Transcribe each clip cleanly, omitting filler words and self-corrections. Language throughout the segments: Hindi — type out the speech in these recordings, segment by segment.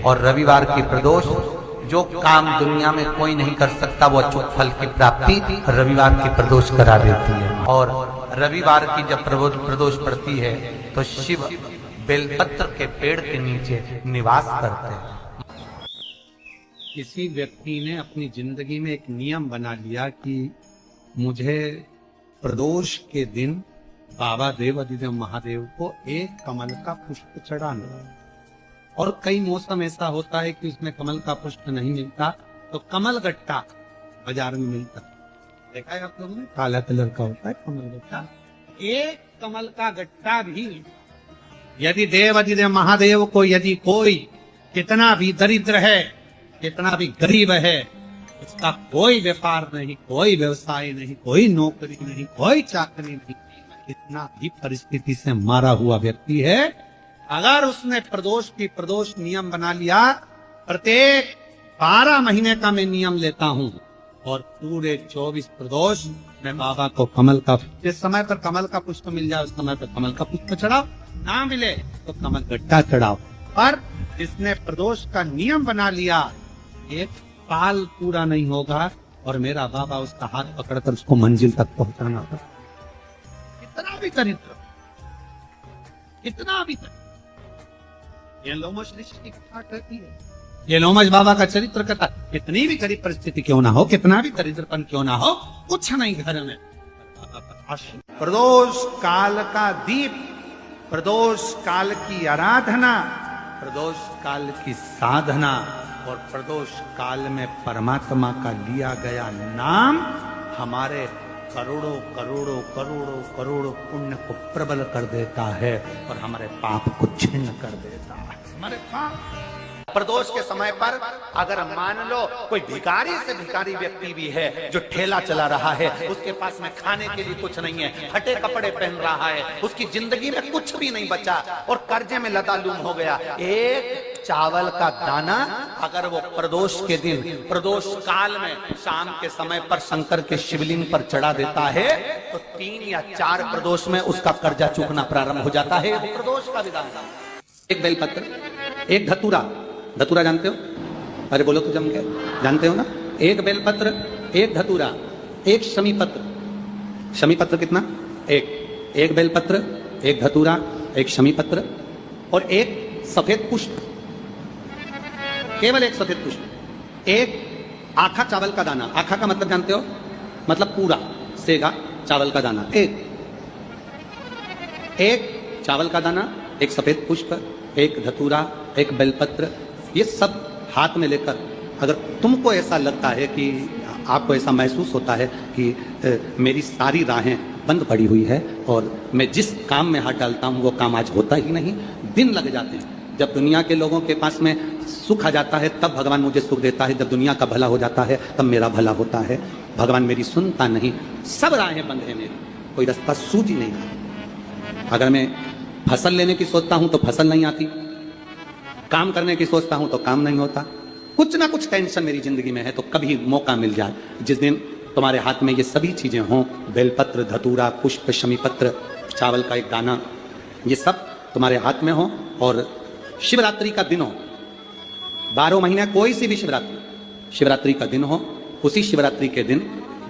और रविवार की प्रदोष, जो काम दुनिया में कोई नहीं कर सकता वो अचूक फल की प्राप्ति रविवार की प्रदोष करा देती है। और रविवार की जब प्रदोष पड़ती है तो शिव बेलपत्र के पेड़ के नीचे निवास करते हैं। किसी व्यक्ति ने अपनी जिंदगी में एक नियम बना लिया कि मुझे प्रदोष के दिन बाबा देवाधिदेव महादेव को एक कमल का पुष्प चढ़ाना है। और कई मौसम ऐसा होता है कि उसमें कमल का पुष्प नहीं मिलता तो कमल गट्टा बाजार में मिलता है। देखा है आप लोगों ने, काला कलर का होता है कमल गट्टा। एक कमल का गट्टा भी यदि देवाधिदेव महादेव को, यदि कोई कितना भी दरिद्र है, कितना भी गरीब है, उसका कोई व्यापार नहीं, कोई व्यवसाय नहीं, कोई नौकरी नहीं, कोई चाकरी नहीं, कितना भी परिस्थिति से मारा हुआ व्यक्ति है, अगर उसने प्रदोष नियम बना लिया, प्रत्येक 12 महीने का मैं नियम लेता हूँ और पूरे 24 प्रदोष मैं बाबा को कमल का, जिस समय पर कमल का पुष्प मिल जाए उस समय पर कमल का पुष्प चढ़ाओ, ना मिले तो कमल गट्टा चढ़ाओ। पर जिसने प्रदोष का नियम बना लिया, एक साल पूरा नहीं होगा और मेरा बाबा उसका हाथ पकड़कर उसको मंजिल तक पहुंचाना होगा। कितना भी दरिद्र, कितना भी दरिद्र, ये लोमश ऋषि की कथा कहती है, ये लोमश बाबा का चरित्र कथा, कितनी भी गरीब परिस्थिति क्यों ना हो, कितना भी दरिद्रपन क्यों ना हो, कुछ नहीं घर में, प्रदोष काल का दीप, प्रदोष काल की आराधना, प्रदोष काल की साधना और प्रदोष काल में परमात्मा का लिया गया नाम हमारे करोड़ों करोड़ों करोड़ों करोड़ों पुण्य को प्रबल कर देता है और हमारे पाप को छिन्न कर देता है। हमारे पाप प्रदोष के समय पर अगर मान लो कोई भिखारी से भिखारी व्यक्ति भी है जो ठेला चला रहा है, उसके पास में खाने के लिए कुछ नहीं है, फटे कपड़े पहन रहा है, उसकी जिंदगी में कुछ भी नहीं बचा और कर्जे में लदालूम हो गया, एक चावल का दाना अगर वो प्रदोष के दिन, प्रदोष काल में शाम के समय पर शंकर के शिवलिंग पर चढ़ा देता है तो 3 या 4 प्रदोष में उसका कर्जा चूकना प्रारंभ हो जाता है। प्रदोष का विधान। एक बेलपत्र, एक धतूरा, धतूरा जानते हो? अरे बोलो तो जम के, जानते हो ना? एक बेलपत्र, एक धतूरा, एक शमी पत्र। शमी पत्र कितना? एक बेलपत्र, एक धतूरा, एक शमी पत्र और एक सफेद पुष्प, केवल एक सफेद पुष्प, एक आखा चावल का दाना। आखा का मतलब जानते हो? मतलब पूरा सेगा चावल का दाना। एक चावल का दाना, एक सफेद पुष्प, एक धतूरा, एक बेलपत्र, ये सब हाथ में लेकर, अगर तुमको ऐसा लगता है कि आपको ऐसा महसूस होता है कि मेरी सारी राहें बंद पड़ी हुई है और मैं जिस काम में हाथ डालता हूं वो काम आज होता ही नहीं, दिन लग जाते हैं। जब दुनिया के लोगों के पास में सुख आ जाता है तब भगवान मुझे सुख देता है, जब दुनिया का भला हो जाता है तब मेरा भला होता है। भगवान मेरी सुनता नहीं, सब राहें बंद है मेरी, कोई रास्ता सूझ ही नहीं आता। अगर मैं फसल लेने की सोचता हूं तो फसल नहीं आती, काम करने की सोचता हूं तो काम नहीं होता, कुछ ना कुछ टेंशन मेरी जिंदगी में है। तो कभी मौका मिल जाए जिस दिन तुम्हारे हाथ में ये सभी चीजें हों, बेलपत्र, धतूरा, पुष्प, शमीपत्र, चावल का एक दाना, ये सब तुम्हारे हाथ में हो और शिवरात्रि का दिन हो, 12 महीने कोई सी भी शिवरात्रि का दिन हो, उसी शिवरात्रि के दिन,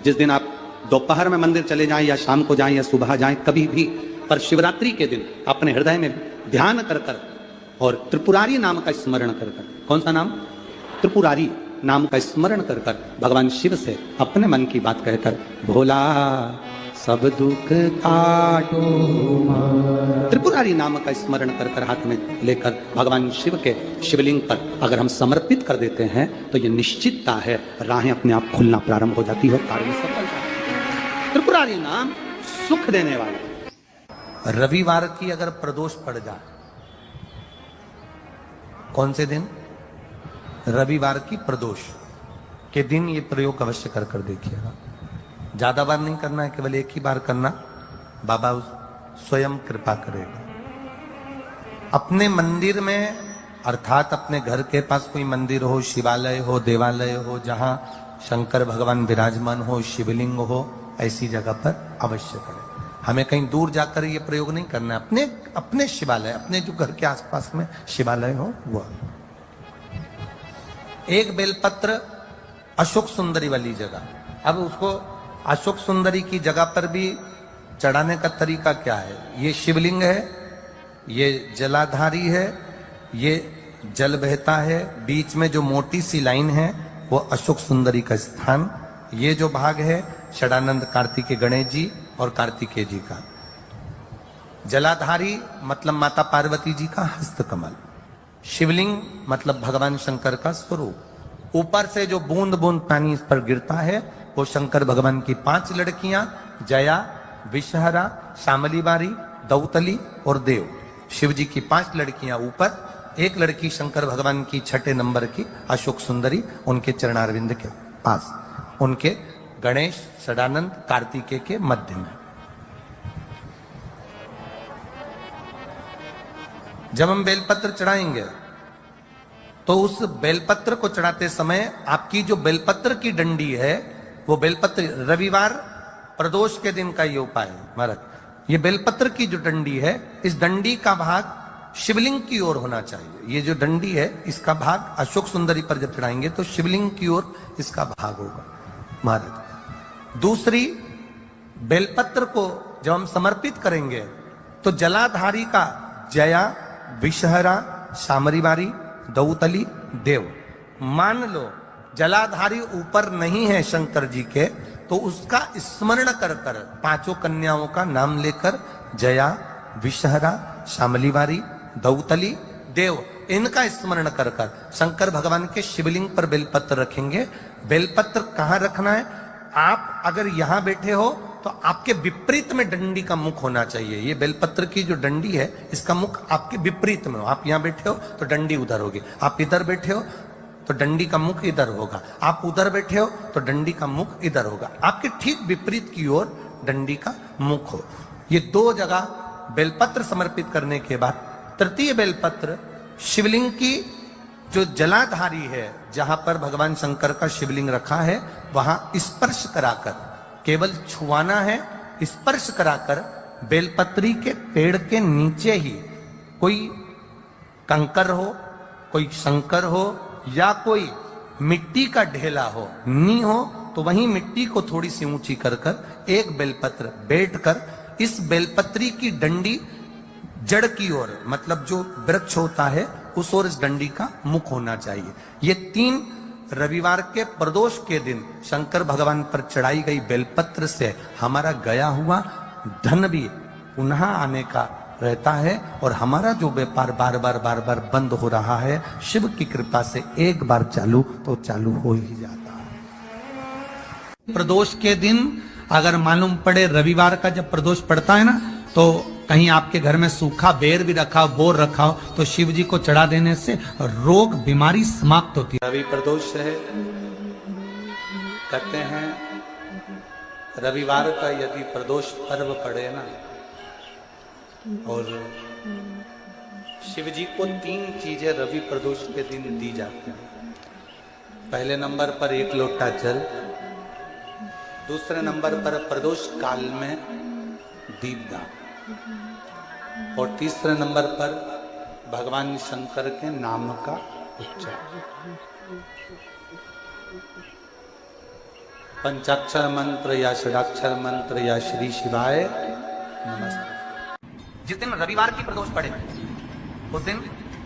जिस दिन आप दोपहर में मंदिर चले जाएं या शाम को जाएं या सुबह जाएं, कभी भी, पर शिवरात्रि के दिन अपने हृदय में ध्यान कर कर और त्रिपुरारी नाम का स्मरण कर कर, कौन सा नाम? त्रिपुरारी नाम का स्मरण कर कर भगवान शिव से अपने मन की बात कहकर, भोला सब दुख काटो, त्रिपुरारी नाम का स्मरण कर कर हाथ में लेकर भगवान शिव के शिवलिंग पर अगर हम समर्पित कर देते हैं तो ये निश्चितता है राहें अपने आप खुलना प्रारंभ हो जाती है और कार्य सफल। त्रिपुरारी नाम सुख देने वाला। रविवार की अगर प्रदोष पड़ जाए, कौन से दिन? रविवार की प्रदोष के दिन ये प्रयोग अवश्य कर कर देखिएगा। ज्यादा बार नहीं करना है, केवल एक ही बार करना, बाबा स्वयं कृपा करेगा। अपने मंदिर में, अर्थात अपने घर के पास कोई मंदिर हो, शिवालय हो, देवालय हो, जहां शंकर भगवान विराजमान हो, शिवलिंग हो, ऐसी जगह पर अवश्य करें। हमें कहीं दूर जाकर ये प्रयोग नहीं करना है, अपने शिवालय, अपने जो घर के आसपास में शिवालय हो वो। एक बेलपत्र अशोक सुंदरी वाली जगह। अब उसको अशोक सुंदरी की जगह पर भी चढ़ाने का तरीका क्या है? ये शिवलिंग है, ये जलाधारी है, ये जल बहता है, बीच में जो मोटी सी लाइन है वो अशोक सुंदरी का स्थान, ये जो भाग है षडानंद कार्तिकेय गणेश जी और कार्तिकेय जी का। जलाधारी मतलब माता पार्वती जी का हस्त कमल, शिवलिंग मतलब भगवान शंकर का स्वरूप। ऊपर से जो बूंद बूंद पानी इस पर गिरता है वो शंकर भगवान की 5 लड़कियां, जया, विषहरा, शामली बारी, दौतली और देव। शिव जी की 5 लड़कियां ऊपर, एक लड़की शंकर भगवान की 6 नंबर की अशोक सुंदरी उनके चरणारविंद के पास, उनके गणेश षडानंद कार्तिकेय के मध्य में। जब हम बेलपत्र चढ़ाएंगे तो उस बेलपत्र को चढ़ाते समय आपकी जो बेलपत्र की डंडी है वो बेलपत्र, रविवार प्रदोष के दिन का ये उपाय है महाराज। ये बेलपत्र की जो डंडी है, इस डंडी का भाग शिवलिंग की ओर होना चाहिए। ये जो डंडी है इसका भाग अशोक सुंदरी पर जब चढ़ाएंगे तो शिवलिंग की ओर इसका भाग होगा महाराज। दूसरी, बेलपत्र को जब हम समर्पित करेंगे तो जलाधारी का जया, विषहरा, शामरीबारी, दौतली, देव। मान लो जलाधारी ऊपर नहीं है शंकर जी के, तो उसका स्मरण कर कर 5 कन्याओं का नाम लेकर जया, विषहरा, शामलीबारी, दौतली, देव, इनका स्मरण कर कर शंकर भगवान के शिवलिंग पर बेलपत्र रखेंगे। बेलपत्र कहां रखना है? आप अगर यहां बैठे हो तो आपके विपरीत में डंडी का मुख होना चाहिए। ये बेलपत्र की जो डंडी है इसका मुख आपके विपरीत में हो। आप यहां बैठे हो तो डंडी उधर होगी, आप इधर बैठे हो तो डंडी का मुख इधर होगा, आप उधर बैठे हो तो डंडी का मुख इधर होगा। आपके ठीक विपरीत की ओर डंडी का मुख हो। ये 2 जगह बेलपत्र समर्पित करने के बाद तृतीय बेलपत्र शिवलिंग की जो जलाधारी है, जहां पर भगवान शंकर का शिवलिंग रखा है, वहां स्पर्श कराकर, केवल छुआना है, स्पर्श कराकर बेलपत्री के पेड़ के नीचे ही कोई कंकर हो, कोई शंकर हो या कोई मिट्टी का ढेला हो, नी हो, तो वहीं मिट्टी को थोड़ी सी ऊंची कर कर एक बेलपत्र बैठकर इस बेलपत्री की डंडी जड़ की ओर, मतलब जो वृक्ष होता है उस ओर इस डंडी का मुख होना चाहिए। ये 3 रविवार के प्रदोष के दिन शंकर भगवान पर चढ़ाई गई बेलपत्र से हमारा गया हुआ धन भी पुनः आने का रहता है और हमारा जो व्यापार बार बार बंद हो रहा है, शिव की कृपा से एक बार चालू तो चालू हो ही जाता है। प्रदोष के दिन अगर मालूम पड़े, रविवार का जब प्रदोष पड़ता है ना, तो कहीं आपके घर में सूखा बेर भी रखा हो, बोर रखा हो, तो शिव जी को चढ़ा देने से रोग बीमारी समाप्त होती है। रवि प्रदोष है, कहते हैं रविवार का यदि प्रदोष पर्व पड़े ना, और शिव जी को 3 चीजें रवि प्रदोष के दिन दी जाती हैं। पहले नंबर पर 1 लोटा जल, दूसरे नंबर पर प्रदोष काल में दीपदान, और तीसरे नंबर पर भगवान शंकर के नाम का उच्चारण। पंचाक्षर मंत्र या षडाक्षर मंत्र या श्री शिवाय नमस्ते। जिस दिन रविवार की प्रदोष पड़े उस दिन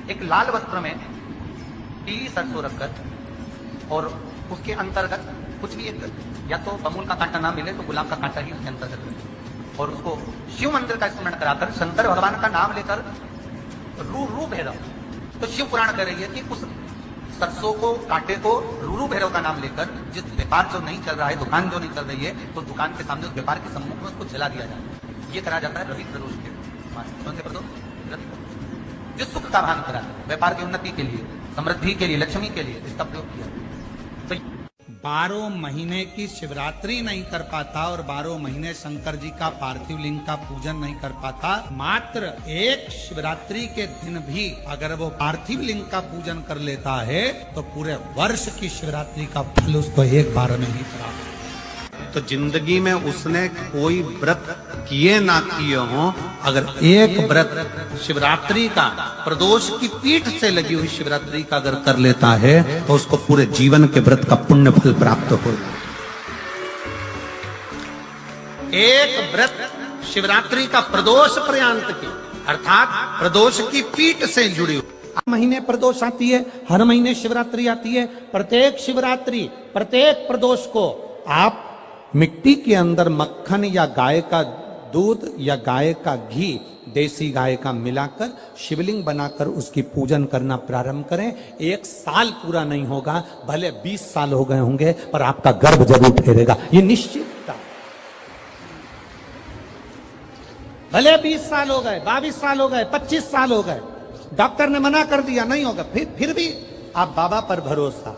एक लाल वस्त्र में पीली सरसों रखकर और उसके अंतर्गत कुछ भी एक, या तो बमूल का कांटा ना मिले तो गुलाब का कांटा ही उसके अंतर्गत रखें और उसको शिव मंदिर का स्मरण कराकर शंकर भगवान का नाम लेकर रू भैरव, तो शिव पुराण कह रही है कि उस सरसों को, कांटे को रू भैरव का नाम लेकर, जिस व्यापार जो नहीं चल रहा है, दुकान जो नहीं चल रही है, तो दुकान के सामने उस व्यापार के सम्मुख में उसको जला दिया जाता है। ये करा जाता है रवि प्रदोष के कौन से प्रदोष? जिस सुख का भान करा, व्यापार की उन्नति के लिए, समृद्धि के लिए, लक्ष्मी के लिए इसका प्रयोग किया। तो 12 महीने की शिवरात्रि नहीं कर पाता और 12 महीने शंकर जी का पार्थिव लिंग का पूजन नहीं कर पाता, मात्र एक शिवरात्रि के दिन भी अगर वो पार्थिव लिंग का पूजन कर लेता है तो पूरे वर्ष की शिवरात्रि का फल उसको एक बार में ही प्राप्त। तो जिंदगी में उसने कोई व्रत किए ना किए हो, अगर एक व्रत शिवरात्रि का, प्रदोष की पीठ से लगी हुई शिवरात्रि का अगर कर लेता है तो उसको पूरे जीवन के व्रत का पुण्य फल प्राप्त हो। एक व्रत शिवरात्रि का प्रदोष पर्यंत की, अर्थात प्रदोष की पीठ से जुड़ी हुई। महीने प्रदोष आती है, हर महीने शिवरात्रि आती है। प्रत्येक शिवरात्रि, प्रत्येक प्रदोष को आप मिट्टी के अंदर मक्खन या गाय का दूध या गाय का घी, देसी गाय का मिलाकर शिवलिंग बनाकर उसकी पूजन करना प्रारंभ करें। 1 साल पूरा नहीं होगा, भले 20 साल हो गए होंगे, पर आपका गर्भ जरूर फेरेगा, ये निश्चितता। भले 20 साल हो गए, 22 साल हो गए, 25 साल हो गए, डॉक्टर ने मना कर दिया नहीं होगा, फिर भी आप बाबा पर भरोसा,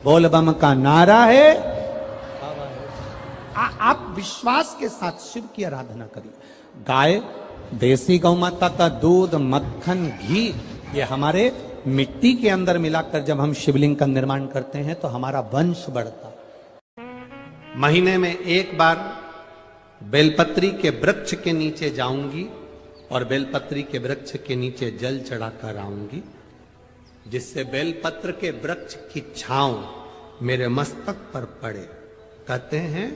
बोल बम का नारा है, आप विश्वास के साथ शिव की आराधना करिए। गाय, देसी गौ माता का दूध, मक्खन, घी, ये हमारे मिट्टी के अंदर मिलाकर जब हम शिवलिंग का निर्माण करते हैं तो हमारा वंश बढ़ता। महीने में एक बार बेलपत्री के वृक्ष के नीचे जाऊंगी और बेलपत्री के वृक्ष के नीचे जल चढ़ाकर आऊंगी, जिससे बेलपत्र के वृक्ष की छांव मेरे मस्तक पर पड़े। कहते हैं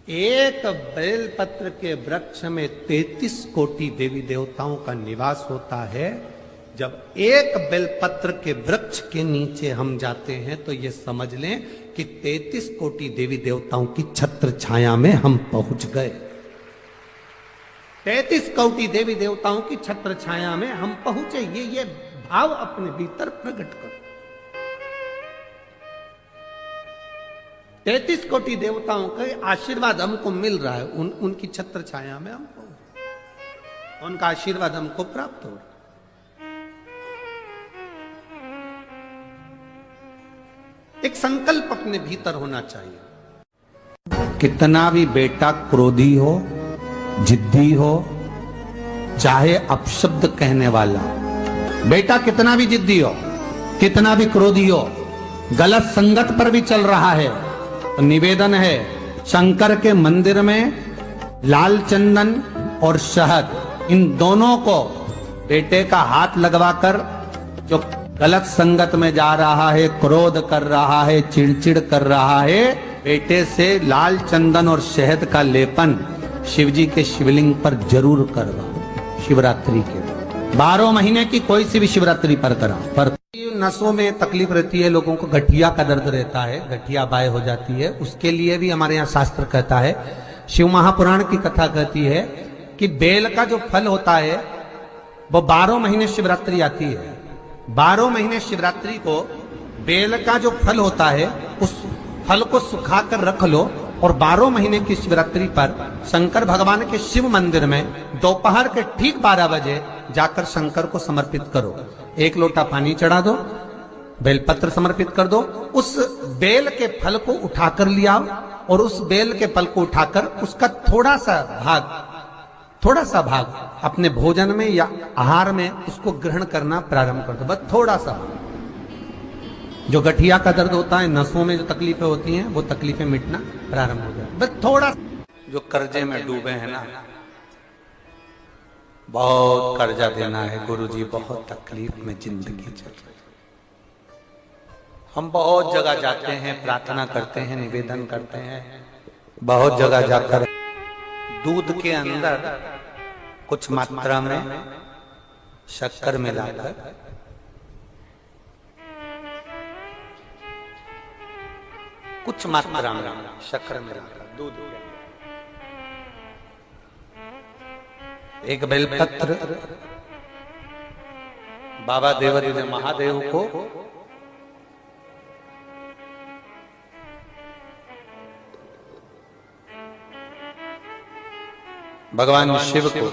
एक बेलपत्र के वृक्ष में 33 कोटि देवी देवताओं का निवास होता है। जब एक बेलपत्र के वृक्ष के नीचे हम जाते हैं तो ये समझ लें कि 33 कोटि देवी देवताओं की छत्र छाया में हम पहुंच गए। 33 कोटि देवी देवताओं की छत्र छाया में हम पहुंचे। ये भाव अपने भीतर प्रकट करो। 33 कोटि देवताओं का आशीर्वाद हमको मिल रहा है, उनकी छत्र छाया में हम पहुंचे, उनका आशीर्वाद हमको प्राप्त हो रहा है। एक संकल्प अपने भीतर होना चाहिए। कितना भी बेटा क्रोधी हो, जिद्दी हो, चाहे अपशब्द कहने वाला, बेटा कितना भी जिद्दी हो, कितना भी क्रोधी हो, गलत संगत पर भी चल रहा है, तो निवेदन है शंकर के मंदिर में लाल चंदन और शहद, इन दोनों को बेटे का हाथ लगवाकर, जो गलत संगत में जा रहा है, क्रोध कर रहा है, चिड़चिड़ कर रहा है, बेटे से लाल चंदन और शहद का लेपन शिवजी के शिवलिंग पर जरूर करवाओ। शिवरात्रि के 12 महीने की कोई सी भी शिवरात्रि पर कराओ। पर नसों में तकलीफ रहती है, लोगों को गठिया का दर्द रहता है, गठिया बाय हो जाती है, उसके लिए भी हमारे यहाँ शास्त्र कहता है, शिव महापुराण की कथा कहती है कि बेल का जो फल होता है वो 12 महीने शिवरात्रि आती है। 12 महीने शिवरात्रि को बेल का जो फल होता है उस फल को सुखाकर रख लो और 12 महीने की शिवरात्रि पर शंकर भगवान के शिव मंदिर में दोपहर के ठीक 12 बजे जाकर शंकर को समर्पित करो। 1 लोटा पानी चढ़ा दो, बेलपत्र समर्पित कर दो, उस बेल के फल को उठाकर ले आओ और उस बेल के फल को उठाकर उसका थोड़ा सा भाग अपने भोजन में या आहार में उसको ग्रहण करना प्रारंभ कर दो। बस थोड़ा सा। जो गठिया का दर्द होता है, नसों में जो तकलीफें होती हैं, वो तकलीफें मिटना प्रारंभ हो जाए। बस थोड़ा। जो कर्जे में डूबे हैं ना, बहुत कर्जा देना है गुरुजी, बहुत तकलीफ में जिंदगी चल रही है। हम बहुत जगह जाते हैं, प्रार्थना करते हैं, निवेदन करते हैं, बहुत जगह जाकर दूध के अंदर कुछ मात्रा में शक्कर मिलाकर कुछ मात्रा में शक्कर मिलाकर दूध, एक बेलपत्र बाबा देवरी महादेव को भगवान शिव को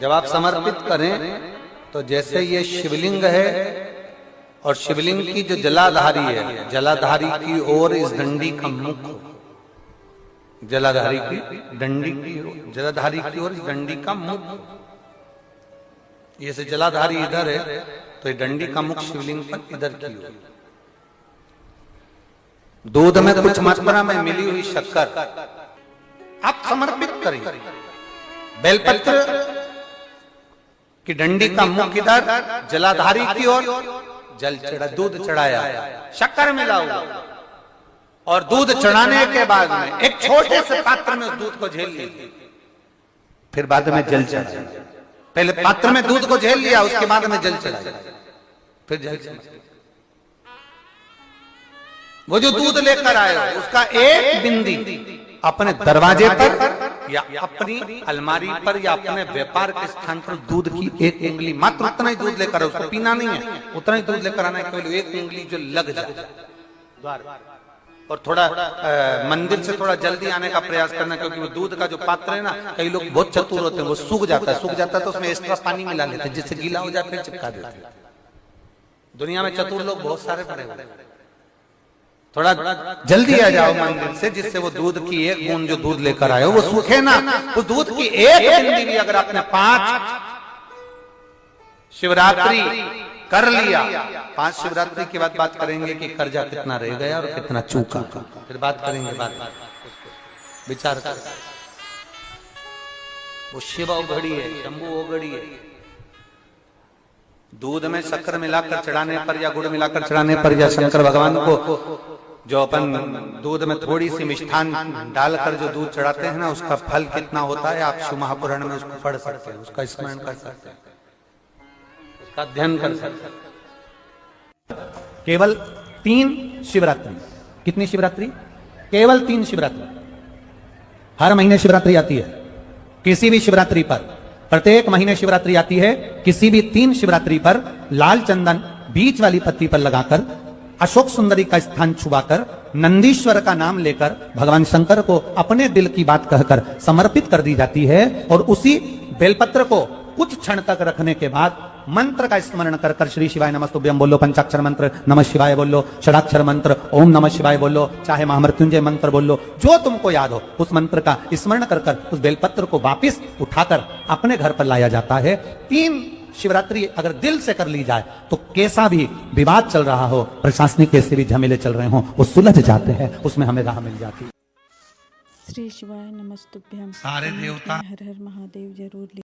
जब आप समर्पित करें तो जैसे ये शिवलिंग है और शिवलिंग की जो जलाधारी है, जलाधारी की ओर इस डंडी का मुख, जलाधारी की डंडी की, जलाधारी की ओर इस डंडी का मुख, ये से जलाधारी इधर है तो ये डंडी का मुख शिवलिंग पर इधर की ओर। दूध में कुछ मात्रा में मिली हुई शक्कर आप समर्पित करिए। बेलपत्र की डंडी का मुख इधर, जलाधारी की ओर जल चढ़ा, दूध चढ़ाया, शक्कर मिला हुआ, और दूध चढ़ाने के बाद में एक छोटे से पात्र में उस दूध को झेल लीजिए, फिर बाद में जल चढ़ाया। पहले पात्र में दूध को झेल लिया, उसके बाद में जल चढ़ाया, फिर जल चढ़ाया। वो जो दूध लेकर आए उसका एक बिंदी अपने दरवाजे पर या अपनी अलमारी पर या अपने व्यापार के स्थान पर दूध की एक उंगली, मात्र उतना ही दूध लेकर, उसको पीना नहीं है, उतना ही दूध लेकर आना है, केवल एक उंगली जो लग जाए। और थोड़ा मंदिर से थोड़ा जल्दी आने का प्रयास करना, क्योंकि वो दूध का जो पात्र है ना, कई लोग बहुत चतुर होते हैं, वो सूख जाता है तो उसमें एक्स्ट्रा पानी मिला लेते हैं, जिससे गीला हो जाता है, चिपका देते हैं। दुनिया में चतुर लोग बहुत सारे पड़े हुए हैं। थोड़ा जल्दी आ जाओ मंदिर से, जिससे वो दूध की एक बूंद जो दूध लेकर आए वो सूखे ना। उस दूध की एक बूंद भी अगर आपने 5 शिवरात्रि कर लिया, 5 शिवरात्रि के बाद बात करेंगे कि कर्जा कितना रह गया और कितना चूका, फिर बात करेंगे, बात विचार कर। वो शिव उघड़ी है, शंभु उघड़ी है। दूध में शक्कर मिलाकर चढ़ाने पर या गुड़ मिलाकर चढ़ाने पर या शंकर भगवान को जो अपन दूध में थोड़ी सी मिष्ठान डालकर जो दूध चढ़ाते हैं ना, उसका फल कितना होता है आप शिव महापुराण में उसको पढ़ सकते हैं, उसका स्मरण कर सकते हैं, उसका अध्ययन कर सकते हैं। केवल 3 शिवरात्रि। कितनी शिवरात्रि? केवल 3 शिवरात्रि। हर महीने शिवरात्रि आती है, किसी भी शिवरात्रि पर, प्रत्येक महीने शिवरात्रि आती है, किसी भी 3 शिवरात्रि पर लाल चंदन बीच वाली पत्ती पर लगाकर, अशोक सुंदरी का स्थान छुआकर, नंदीश्वर का नाम लेकर भगवान शंकर को अपने दिल की बात कहकर समर्पित कर दी जाती है। और उसी बेलपत्र को कुछ क्षण तक रखने के बाद मंत्र का स्मरण कर कर श्री शिवाय नमस्तुभ्यम बोलो, पंचाक्षर मंत्र नमः शिवाय बोलो, षडाक्षर मंत्र ओम नमः शिवाय बोलो, चाहे महामृत्युंजय मंत्र बोलो, जो तुमको याद हो उस मंत्र का स्मरण कर कर उस बेलपत्र को वापिस उठाकर अपने घर पर लाया जाता है। 3 शिवरात्रि अगर दिल से कर ली जाए तो कैसा भी विवाद चल रहा हो, प्रशासनिक कैसे भी झमेले चल रहे हो, वो सुलझ जाते हैं, उसमें हमें राह मिल जाती है। श्री शिवाय नमस्तुभ्यम। सारे देवता हर हर महादेव जरूर